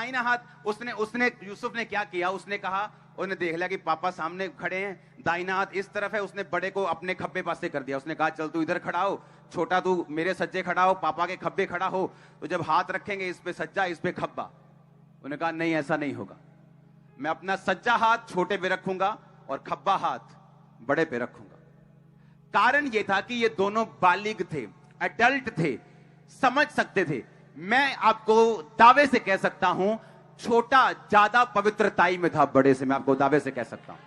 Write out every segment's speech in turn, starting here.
दाहिना हाथ उसने उसने यूसुफ ने क्या किया, उसने कहा, उसने देख लिया कि पापा सामने खड़े हैं, दाहिना हाथ इस तरफ है, उसने बड़े को अपने खब्बे पास से कर दिया। उसने कहा चल तू इधर खड़ा हो, छोटा तू मेरे सज्जे खड़ा हो, पापा के खब्बे खड़ा हो, तो जब हाथ रखेंगे इस पे सज्जा इस पे खब्बा। उन्होंने कहा नहीं ऐसा नहीं होगा, मैं अपना सज्जा हाथ छोटे पे रखूंगा और खब्बा हाथ बड़े पे रखूंगा। कारण यह था कि ये दोनों बालिग थे, एडल्ट थे, समझ सकते थे। मैं आपको दावे से कह सकता हूं छोटा ज्यादा पवित्रताई में था बड़े से, मैं आपको दावे से कह सकता हूं।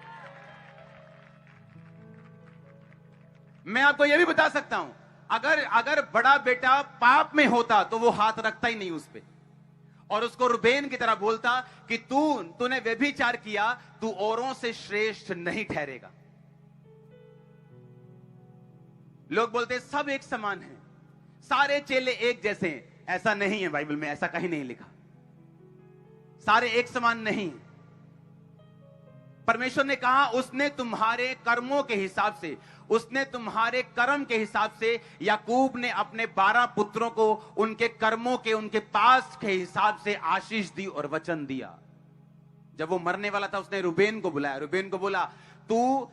मैं आपको यह भी बता सकता हूं, अगर बड़ा बेटा पाप में होता तो वो हाथ रखता ही नहीं उस पे, और उसको रुबेन की तरह बोलता कि तूने व्यभिचार किया, तू औरों से श्रेष्ठ नहीं ठहरेगा। लोग बोलते सब एक समान हैं, सारे चेले एक जैसे हैं। ऐसा नहीं है, बाइबल में ऐसा कहीं नहीं लिखा, सारे एक समान नहीं। परमेश्वर ने कहा उसने तुम्हारे कर्मों के हिसाब से, उसने तुम्हारे कर्म के हिसाब से, याकूब ने अपने 12 पुत्रों को उनके कर्मों के, उनके पास के हिसाब से आशीष दी और वचन दिया। जब वो मरने वाला था उसने रुबेन को बुलाया, रुबेन को बोला तू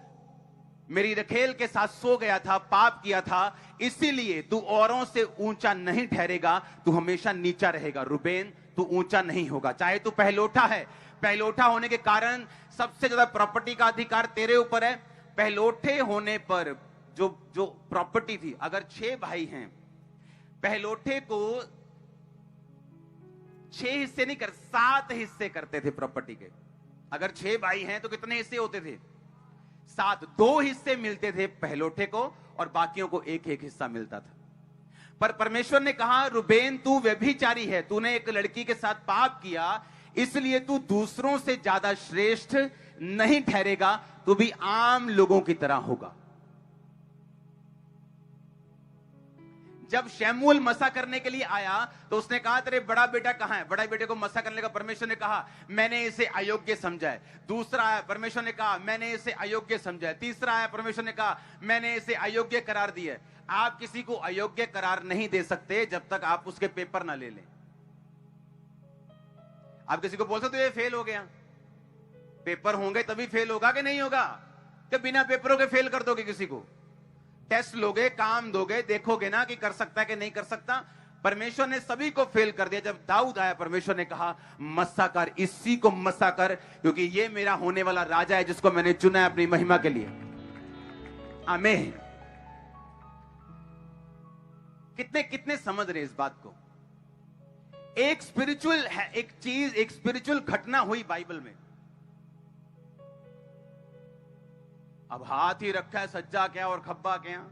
मेरी रखेल के साथ सो गया था, पाप किया था, इसीलिए तू औरों से ऊंचा नहीं ठहरेगा, तू हमेशा नीचा रहेगा। रुबेन तू ऊंचा नहीं होगा, चाहे तू पहलोठा है, पहलोठा होने के कारण सबसे ज्यादा प्रॉपर्टी का अधिकार तेरे ऊपर है। पहलोठे होने पर जो प्रॉपर्टी थी, अगर 6 भाई हैं, पहलोठे को 6 हिस्से नहीं कर 7 हिस्से करते थे प्रॉपर्टी के। अगर 6 भाई हैं तो कितने हिस्से होते थे? 7। 2 हिस्से मिलते थे पहलोठे को और बाकियों को एक एक हिस्सा मिलता था। पर परमेश्वर ने कहा रुबेन तू व्यभिचारी है, तूने एक लड़की के साथ पाप किया, इसलिए तू दूसरों से ज्यादा श्रेष्ठ नहीं ठहरेगा, तू भी आम लोगों की तरह होगा। जब शमूएल मसा करने के लिए आया तो उसने कहा तेरे बड़ा बेटा कहां है? बड़ा बेटे को मसा करने का परमेश्वर ने कहा मैंने इसे अयोग्य समझा है। दूसरा आया, परमेश्वर ने कहा मैंने इसे अयोग्य समझा है। तीसरा आया, परमेश्वर ने कहा मैंने इसे अयोग्य करार दिया है। आप किसी को अयोग्य करार नहीं दे सकते जब तक आप उसके पेपर ना ले लें। आप किसी को बोल सकते हो ये फेल हो गया, पेपर होंगे तभी फेल होगा कि नहीं होगा? कि बिना पेपरों के फेल कर दोगे किसी को? टेस्ट लोगे, काम दोगे, देखोगे ना कि कर सकता है कि नहीं कर सकता। परमेश्वर ने सभी को फेल कर दिया। जब दाऊद आया परमेश्वर ने कहा मस्सा कर, इसी को मस्सा कर, क्योंकि ये मेरा होने वाला राजा है जिसको मैंने चुना है अपनी महिमा के लिए। आमीन। कितने कितने समझ रहे इस बात को? एक स्पिरिचुअल है, एक चीज, एक स्पिरिचुअल घटना हुई बाइबल में। अब हाथ ही रखा है, सज्जा क्या और खब्बा क्या,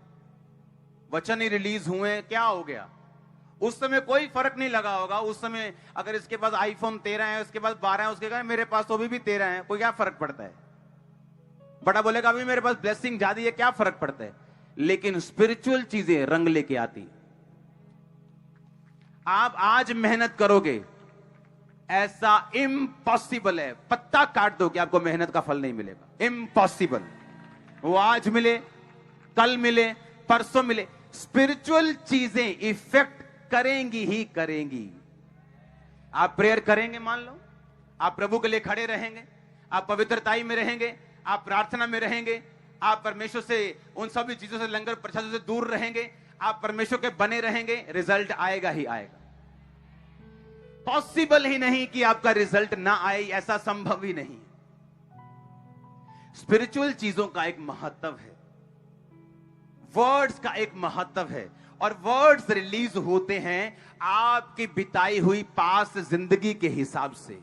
वचन ही रिलीज हुए, क्या हो गया? उस समय कोई फर्क नहीं लगा होगा। उस समय अगर इसके पास आईफोन 13 है, उसके पास 12 है, उसके कहा मेरे पास तो अभी भी 13 है, कोई क्या फर्क पड़ता है? बड़ा बोलेगा अभी मेरे पास ब्लेसिंग ज्यादा है, क्या फर्क पड़ता है? लेकिन स्पिरिचुअल चीजें रंग लेके आती। आप आज मेहनत करोगे, ऐसा इम्पॉसिबल है, पत्ता काट दो कि आपको मेहनत का फल नहीं मिलेगा। इम्पॉसिबल। वो आज मिले, कल मिले, परसों मिले। स्पिरिचुअल चीजें इफेक्ट करेंगी ही करेंगी। आप प्रेयर करेंगे, मान लो आप प्रभु के लिए खड़े रहेंगे, आप पवित्रताई में रहेंगे, आप प्रार्थना में रहेंगे, आप परमेश्वर से, उन सभी चीजों से, लंगर प्रसाद से दूर रहेंगे, आप परमेश्वर के बने रहेंगे, रिजल्ट आएगा ही आएगा। पॉसिबल ही नहीं कि आपका रिजल्ट ना आए, ऐसा संभव ही नहीं। स्पिरिचुअल चीजों का एक महत्व है, वर्ड्स का एक महत्व है, और वर्ड्स रिलीज होते हैं आपकी बिताई हुई पास जिंदगी के हिसाब से।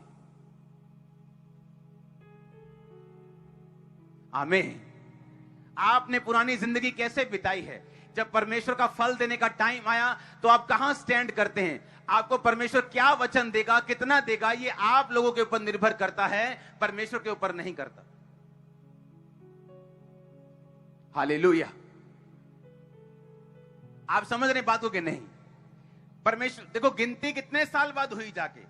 आमीन। आपने पुरानी जिंदगी कैसे बिताई है? जब परमेश्वर का फल देने का टाइम आया तो आप कहां स्टैंड करते हैं? आपको परमेश्वर क्या वचन देगा, कितना देगा, ये आप लोगों के ऊपर निर्भर करता है, परमेश्वर के ऊपर नहीं करता। हालेलुया। आप समझ रहे बात हो कि नहीं? परमेश्वर देखो, गिनती कितने साल बाद हुई जाके,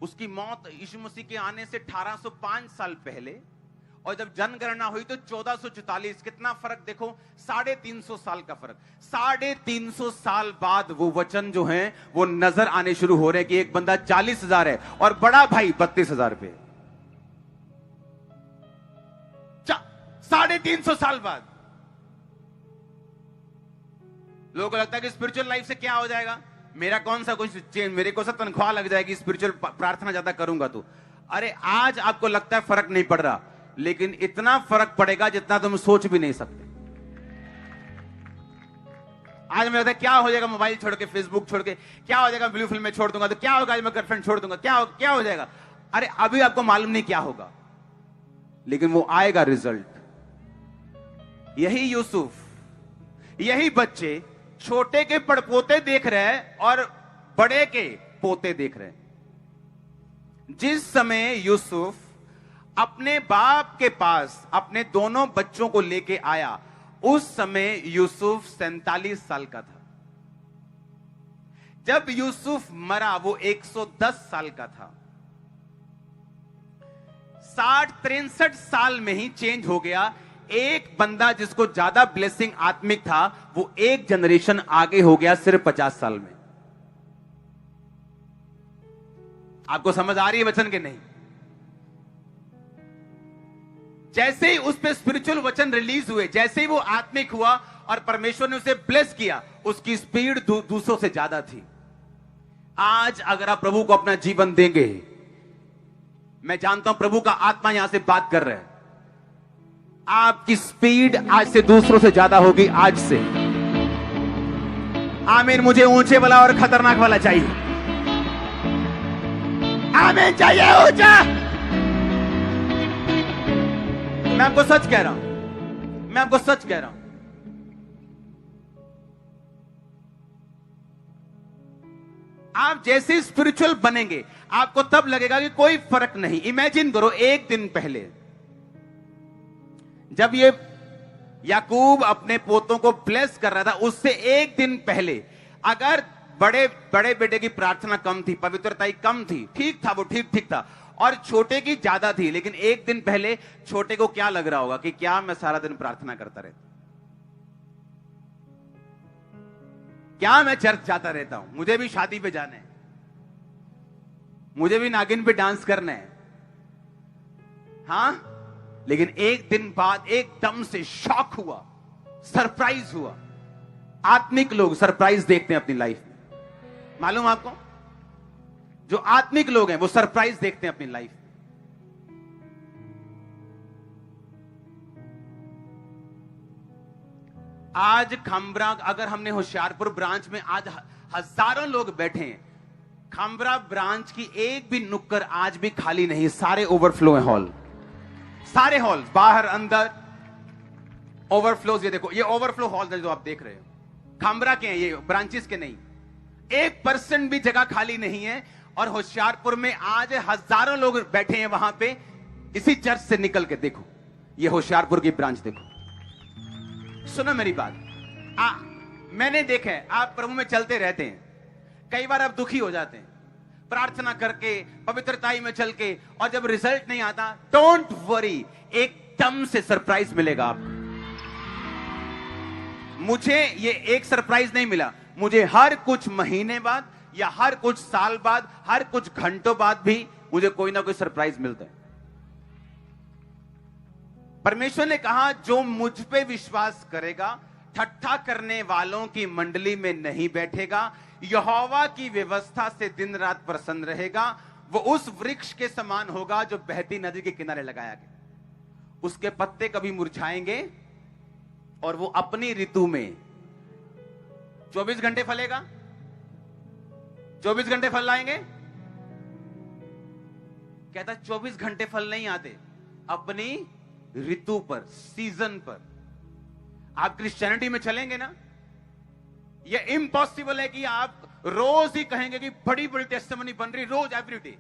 उसकी मौत यीशु मसीह के आने से 1805 साल पहले, और जब जनगणना हुई तो 1444, कितना फर्क देखो, 350 साल का फर्क। 350 साल बाद वो वचन जो हैं वो नजर आने शुरू हो रहे हैं कि एक बंदा 40,000 है और बड़ा भाई 32,000 रुपए। 350 साल बाद लोगों को लगता है कि स्पिरिचुअल लाइफ से क्या हो जाएगा, मेरा कौन सा कुछ चेंज, मेरे को सा तनख्वाह लग जाएगी स्पिरिचुअल प्रार्थना ज्यादा करूंगा तो। अरे आज आपको लगता है फर्क नहीं पड़ रहा, लेकिन इतना फर्क पड़ेगा जितना तुम सोच भी नहीं सकते। आज मुझे लगता है क्या हो जाएगा मोबाइल छोड़ के, फेसबुक छोड़ के, क्या हो जाएगा ब्लू फिल्म में छोड़ दूंगा तो, क्या होगा आज मैं गर्लफ्रेंड छोड़ दूंगा, क्या हो जाएगा। अरे अभी आपको मालूम नहीं क्या होगा, लेकिन वो आएगा रिजल्ट। यही यूसुफ, यही बच्चे छोटे के पड़पोते देख रहे हैं और बड़े के पोते देख रहे हैं। जिस समय यूसुफ अपने बाप के पास अपने दोनों बच्चों को लेके आया, उस समय यूसुफ 47 साल का था। जब यूसुफ मरा वो 110 साल का था। 63 साल में ही चेंज हो गया। एक बंदा जिसको ज्यादा ब्लेसिंग आत्मिक था वो एक जनरेशन आगे हो गया सिर्फ 50 साल में। आपको समझ आ रही है वचन के नहीं? जैसे ही उस पे स्पिरिचुअल वचन रिलीज हुए, जैसे ही वो आत्मिक हुआ और परमेश्वर ने उसे ब्लेस किया, उसकी स्पीड दूसरों से ज्यादा थी। आज अगर आप प्रभु को अपना जीवन देंगे, मैं जानता हूं प्रभु का आत्मा यहां से बात कर रहा है, आपकी स्पीड आज से दूसरों से ज्यादा होगी। आज से आमीन। मुझे ऊंचे वाला और खतरनाक वाला चाहिए। आमीन चाहिए ऊंचा। मैं आपको सच कह रहा हूं, मैं आपको सच कह रहा हूं। आप जैसे स्पिरिचुअल बनेंगे आपको तब लगेगा कि कोई फर्क नहीं। इमेजिन करो, एक दिन पहले जब ये याकूब अपने पोतों को ब्लेस कर रहा था, उससे एक दिन पहले अगर बड़े बेटे की प्रार्थना कम थी, पवित्रता कम थी, ठीक था, वो ठीक था, और छोटे की ज्यादा थी, लेकिन एक दिन पहले छोटे को क्या लग रहा होगा कि क्या मैं सारा दिन प्रार्थना करता रहता, क्या मैं चर्च जाता रहता हूं, मुझे भी शादी पे जाना है, मुझे भी नागिन पे डांस करना है। हां, लेकिन एक दिन बाद एकदम से शॉक हुआ, सरप्राइज हुआ। आत्मिक लोग सरप्राइज देखते हैं अपनी लाइफ में, मालूम आपको? जो आत्मिक लोग हैं वो सरप्राइज देखते हैं अपनी लाइफ में। आज खंबरा, अगर हमने होशियारपुर ब्रांच में आज हजारों लोग बैठे हैं, खंबरा ब्रांच की एक भी नुक्कड़ आज भी खाली नहीं, सारे ओवरफ्लो है हॉल, सारे हॉल, बाहर अंदर ओवरफ्लोज। ये देखो, ये ओवरफ्लो हॉल जो आप देख रहे हो खंबरा के हैं, ये ब्रांचेस के नहीं। 1% भी जगह खाली नहीं है। और होशियारपुर में आज हजारों लोग बैठे हैं वहां पे। इसी चर्च से निकल के देखो, ये होशियारपुर की ब्रांच देखो। सुनो मेरी बात, मैंने देखा है, आप प्रभु में चलते रहते हैं, कई बार आप दुखी हो जाते हैं प्रार्थना करके, पवित्रताई में चल के, और जब रिजल्ट नहीं आता, डोंट वरी, एकदम से सरप्राइज मिलेगा आपको। मुझे ये एक सरप्राइज नहीं मिला, मुझे हर कुछ महीने बाद या हर कुछ साल बाद, हर कुछ घंटों बाद भी मुझे कोई ना कोई सरप्राइज मिलता है। परमेश्वर ने कहा, जो मुझ पे विश्वास करेगा ठट्ठा करने वालों की मंडली में नहीं बैठेगा, यहोवा की व्यवस्था से दिन रात प्रसन्न रहेगा। वो उस वृक्ष के समान होगा जो बहती नदी के किनारे लगाया गया। उसके पत्ते कभी मुरझाएंगे और वो अपनी ऋतु में 24 घंटे फलेगा, 24 घंटे फल लाएंगे। कहता 24 घंटे फल नहीं आते, अपनी ऋतु पर, सीजन पर। आप क्रिश्चियनिटी में चलेंगे ना, यह इम्पॉसिबल है कि आप रोज ही कहेंगे कि बड़ी बड़ी टेस्टिमनी बन रही रोज, एवरी डे।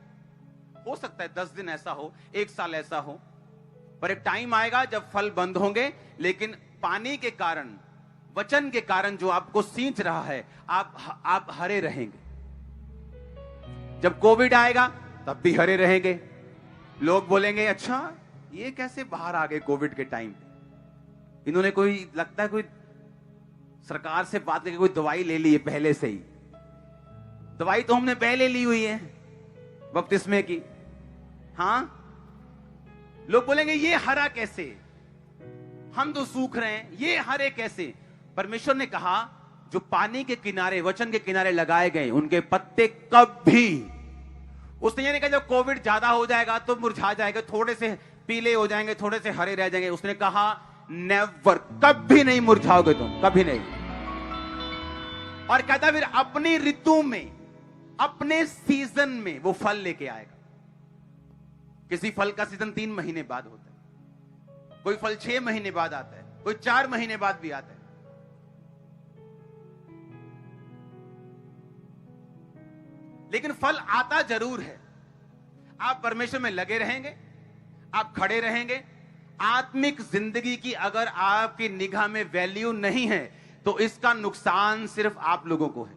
हो सकता है 10 दिन ऐसा हो, 1 साल ऐसा हो, पर एक टाइम आएगा जब फल बंद होंगे। लेकिन पानी के कारण, वचन के कारण जो आपको सींच रहा है, आप हरे रहेंगे। जब कोविड आएगा तब भी हरे रहेंगे। लोग बोलेंगे, अच्छा ये कैसे बाहर आ गए कोविड के टाइम पे? इन्होंने कोई, लगता है कोई सरकार से बात करके कोई दवाई ले ली है पहले से ही। दवाई तो हमने पहले ली हुई है बपतिस्मे की। हां, लोग बोलेंगे ये हरा कैसे, हम तो सूख रहे हैं, ये हरे कैसे? परमेश्वर ने कहा जो पानी के किनारे, वचन के किनारे लगाए गए, उनके पत्ते कभी, उसने ये नहीं कहा जब कोविड ज्यादा हो जाएगा तो मुरझा जाएगा, थोड़े से पीले हो जाएंगे, थोड़े से हरे रह जाएंगे। उसने कहा नेवर, कभी नहीं मुरझाओगे तुम, कभी नहीं। और कहता फिर अपनी ऋतु में, अपने सीजन में वो फल लेके आएगा। किसी फल का सीजन 3 महीने बाद होता है, कोई फल 6 महीने बाद आता है, कोई 4 महीने बाद भी आता है। लेकिन फल आता जरूर है। आप परमेश्वर में लगे रहेंगे, आप खड़े रहेंगे। आत्मिक जिंदगी की अगर आपकी निगाह में वैल्यू नहीं है तो इसका नुकसान सिर्फ आप लोगों को है।